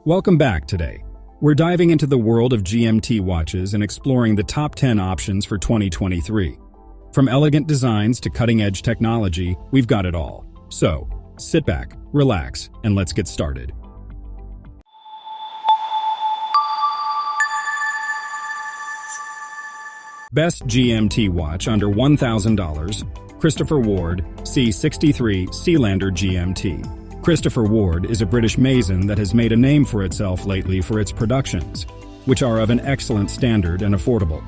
Welcome back today. We're diving into the world of GMT watches and exploring the top 10 options for 2023. From elegant designs to cutting-edge technology, we've got it all. So, sit back, relax, and let's get started. Best GMT watch under $1,000, Christopher Ward C63 Sealander GMT. Christopher Ward is a British mason that has made a name for itself lately for its productions, which are of an excellent standard and affordable.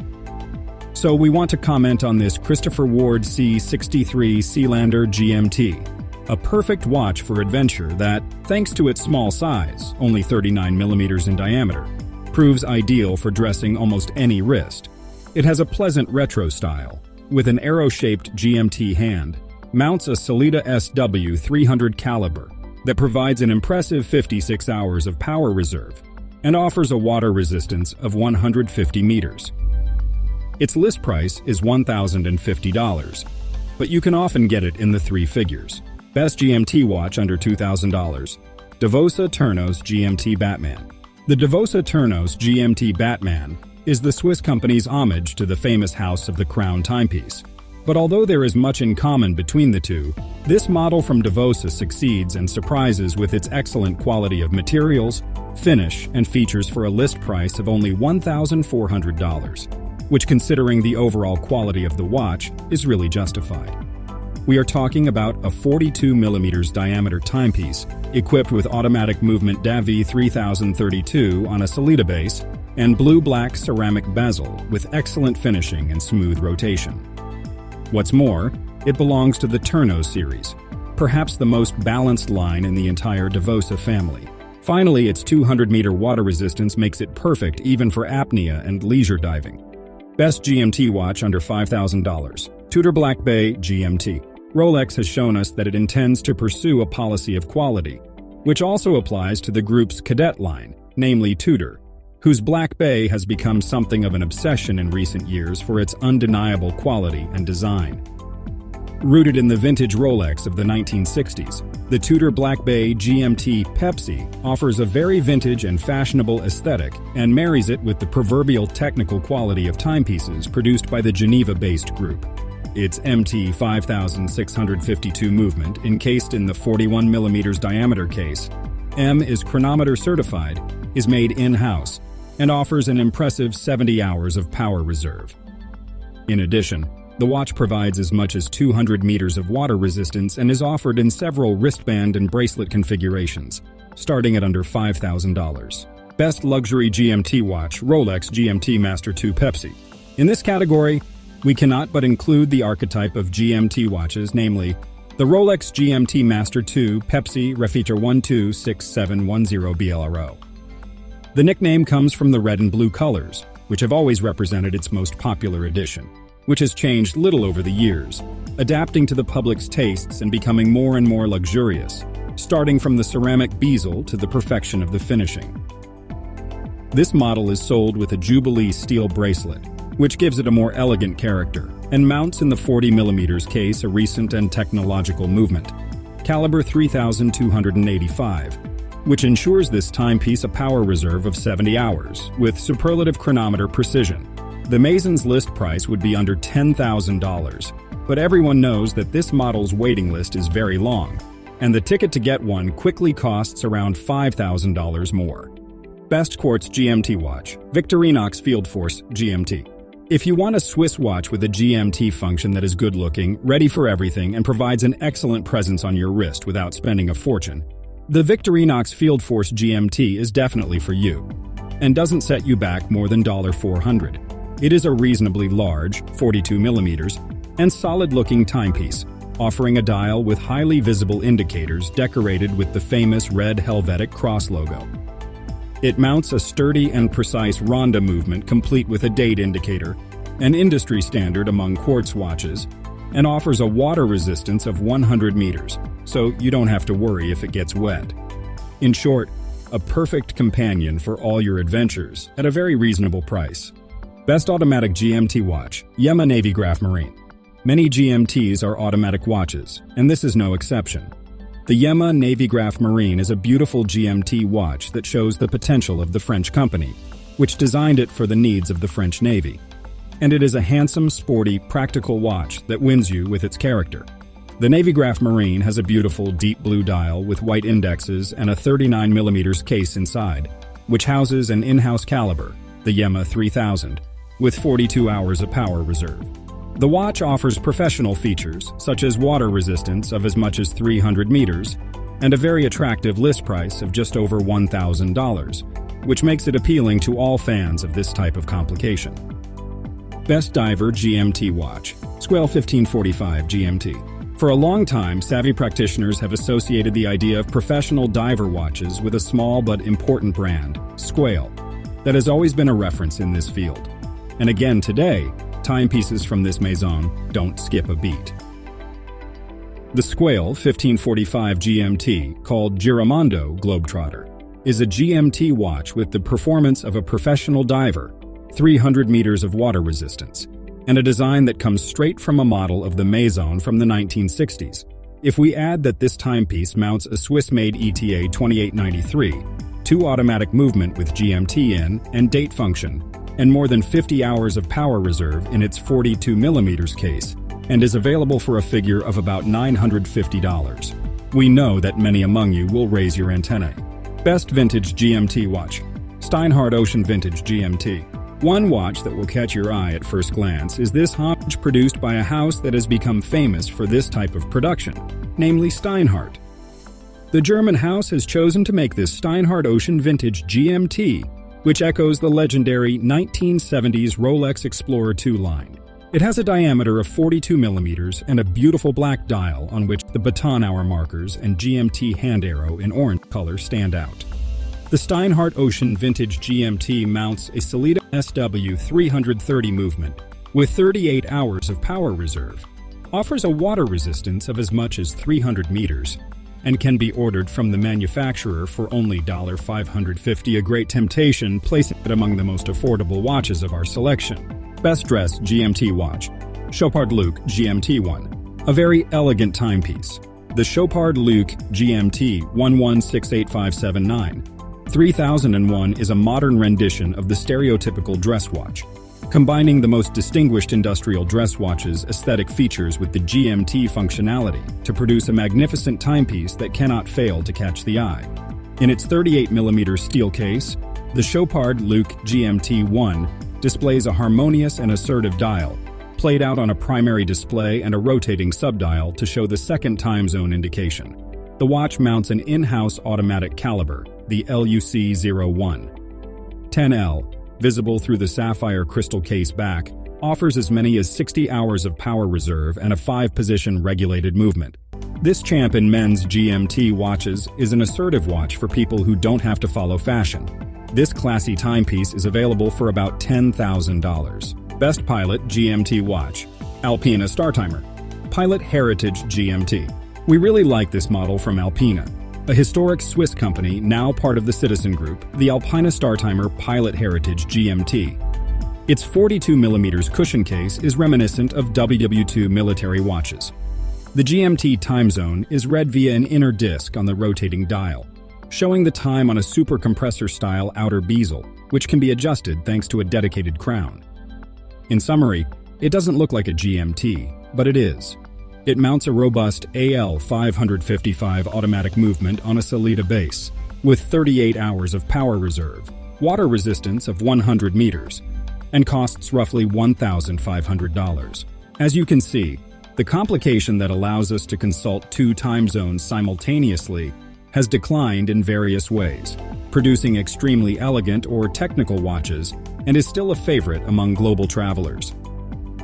So we want to comment on this Christopher Ward C63 Sealander GMT, a perfect watch for adventure that, thanks to its small size, only 39mm in diameter, proves ideal for dressing almost any wrist. It has a pleasant retro style, with an arrow-shaped GMT hand, mounts a Sellita SW300 caliber that provides an impressive 56 hours of power reserve, and offers a water resistance of 150 meters. Its list price is $1,050, but you can often get it in the three figures. Best GMT watch under $2,000, Davosa Ternos GMT Batman. The Davosa Ternos GMT Batman is the Swiss company's homage to the famous House of the Crown timepiece. But although there is much in common between the two, this model from Devosa succeeds and surprises with its excellent quality of materials, finish, and features for a list price of only $1,400, which, considering the overall quality of the watch, is really justified. We are talking about a 42mm diameter timepiece equipped with automatic movement Davi 3032 on a Sellita base and blue-black ceramic bezel with excellent finishing and smooth rotation. What's more, it belongs to the Turnos series, perhaps the most balanced line in the entire Devosa family. Finally, its 200-meter water resistance makes it perfect even for apnea and leisure diving. Best GMT watch under $5,000, Tudor Black Bay GMT. Rolex has shown us that it intends to pursue a policy of quality, which also applies to the group's cadet line, namely Tudor, whose Black Bay has become something of an obsession in recent years for its undeniable quality and design. Rooted in the vintage Rolex of the 1960s, the Tudor Black Bay GMT Pepsi offers a very vintage and fashionable aesthetic and marries it with the proverbial technical quality of timepieces produced by the Geneva-based group. Its MT 5652 movement, encased in the 41mm diameter case, M is chronometer certified, is made in-house, and offers an impressive 70 hours of power reserve. In addition, the watch provides as much as 200 meters of water resistance and is offered in several wristband and bracelet configurations, starting at under $5,000. Best luxury GMT watch, Rolex GMT Master II Pepsi. In this category, we cannot but include the archetype of GMT watches, namely the Rolex GMT Master II Pepsi Refeature 126710 BLRO. The nickname comes from the red and blue colors, which have always represented its most popular edition, which has changed little over the years, adapting to the public's tastes and becoming more and more luxurious, starting from the ceramic bezel to the perfection of the finishing. This model is sold with a Jubilee steel bracelet, which gives it a more elegant character, and mounts in the 40mm case a recent and technological movement, caliber 3285, which ensures this timepiece a power reserve of 70 hours, with superlative chronometer precision. The Mason's list price would be under $10,000, but everyone knows that this model's waiting list is very long, and the ticket to get one quickly costs around $5,000 more. Best Quartz GMT watch, Victorinox Field Force GMT. If you want a Swiss watch with a GMT function that is good-looking, ready for everything, and provides an excellent presence on your wrist without spending a fortune, the Victorinox Field Force GMT is definitely for you, and doesn't set you back more than $400. It is a reasonably large, 42mm, and solid-looking timepiece, offering a dial with highly visible indicators decorated with the famous red Helvetic cross logo. It mounts a sturdy and precise ronda movement complete with a date indicator, an industry standard among quartz watches, and offers a water resistance of 100 meters, so you don't have to worry if it gets wet. In short, a perfect companion for all your adventures at a very reasonable price. Best automatic GMT watch, Yema Navygraf Marine. Many GMTs are automatic watches, and this is no exception. The Yema Navygraf Marine is a beautiful GMT watch that shows the potential of the French company, which designed it for the needs of the French Navy. And it is a handsome, sporty, practical watch that wins you with its character. The Navygraf Marine has a beautiful deep blue dial with white indexes and a 39mm case inside, which houses an in-house caliber, the Yema 3000, with 42 hours of power reserve. The watch offers professional features, such as water resistance of as much as 300 meters, and a very attractive list price of just over $1,000, which makes it appealing to all fans of this type of complication. Best Diver GMT Watch, Squale 1545 GMT. For a long time, savvy practitioners have associated the idea of professional diver watches with a small but important brand, Squale, that has always been a reference in this field. And again today, timepieces from this maison don't skip a beat. The Squale 1545 GMT, called Giramondo Globetrotter, is a GMT watch with the performance of a professional diver, 300 meters of water resistance, and a design that comes straight from a model of the maison from the 1960s. If we add that this timepiece mounts a Swiss-made ETA 2893, 2 automatic movement with GMT in and date function, and more than 50 hours of power reserve in its 42mm case, and is available for a figure of about $950. We know that many among you will raise your antennae. Best Vintage GMT Watch, Steinhart Ocean Vintage GMT. One watch that will catch your eye at first glance is this homage produced by a house that has become famous for this type of production, namely Steinhart. The German house has chosen to make this Steinhart Ocean Vintage GMT, which echoes the legendary 1970s Rolex Explorer 2 line. It has a diameter of 42mm and a beautiful black dial on which the baton hour markers and GMT hand arrow in orange color stand out. The Steinhart Ocean Vintage GMT mounts a Sellita SW330 movement with 38 hours of power reserve, offers a water resistance of as much as 300 meters, and can be ordered from the manufacturer for only $550, a great temptation, placing it among the most affordable watches of our selection. Best Dressed GMT Watch, Chopard L.U.C GMT One, a very elegant timepiece. The Chopard L.U.C GMT 1168579 3001 is a modern rendition of the stereotypical dress watch, combining the most distinguished industrial dress watches' aesthetic features with the GMT functionality to produce a magnificent timepiece that cannot fail to catch the eye. In its 38mm steel case, the Chopard L.U.C GMT One displays a harmonious and assertive dial, played out on a primary display and a rotating subdial to show the second time zone indication. The watch mounts an in-house automatic caliber, the L.U.C 01. 10L, visible through the sapphire crystal case back, offers as many as 60 hours of power reserve and a 5-position regulated movement. This champ in men's GMT watches is an assertive watch for people who don't have to follow fashion. This classy timepiece is available for about $10,000. Best Pilot GMT Watch, Alpina Startimer, Pilot Heritage GMT. We really like this model from Alpina, a historic Swiss company now part of the Citizen Group, the Alpina Startimer Pilot Heritage GMT. Its 42mm cushion case is reminiscent of WW2 military watches. The GMT time zone is read via an inner disc on the rotating dial, showing the time on a super compressor-style outer bezel, which can be adjusted thanks to a dedicated crown. In summary, it doesn't look like a GMT, but it is. It mounts a robust AL 555 automatic movement on a Sellita base, with 38 hours of power reserve, water resistance of 100 meters, and costs roughly $1,500. As you can see, the complication that allows us to consult 2 time zones simultaneously has declined in various ways, producing extremely elegant or technical watches, and is still a favorite among global travelers.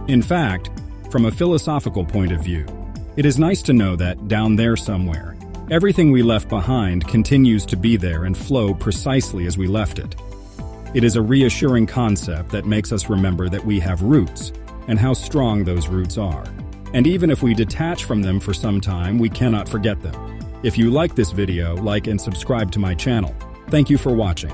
In fact, from a philosophical point of view, it is nice to know that down there somewhere, everything we left behind continues to be there and flow precisely as we left it. It is a reassuring concept that makes us remember that we have roots and how strong those roots are. And even if we detach from them for some time, we cannot forget them. If you like this video, like and subscribe to my channel. Thank you for watching.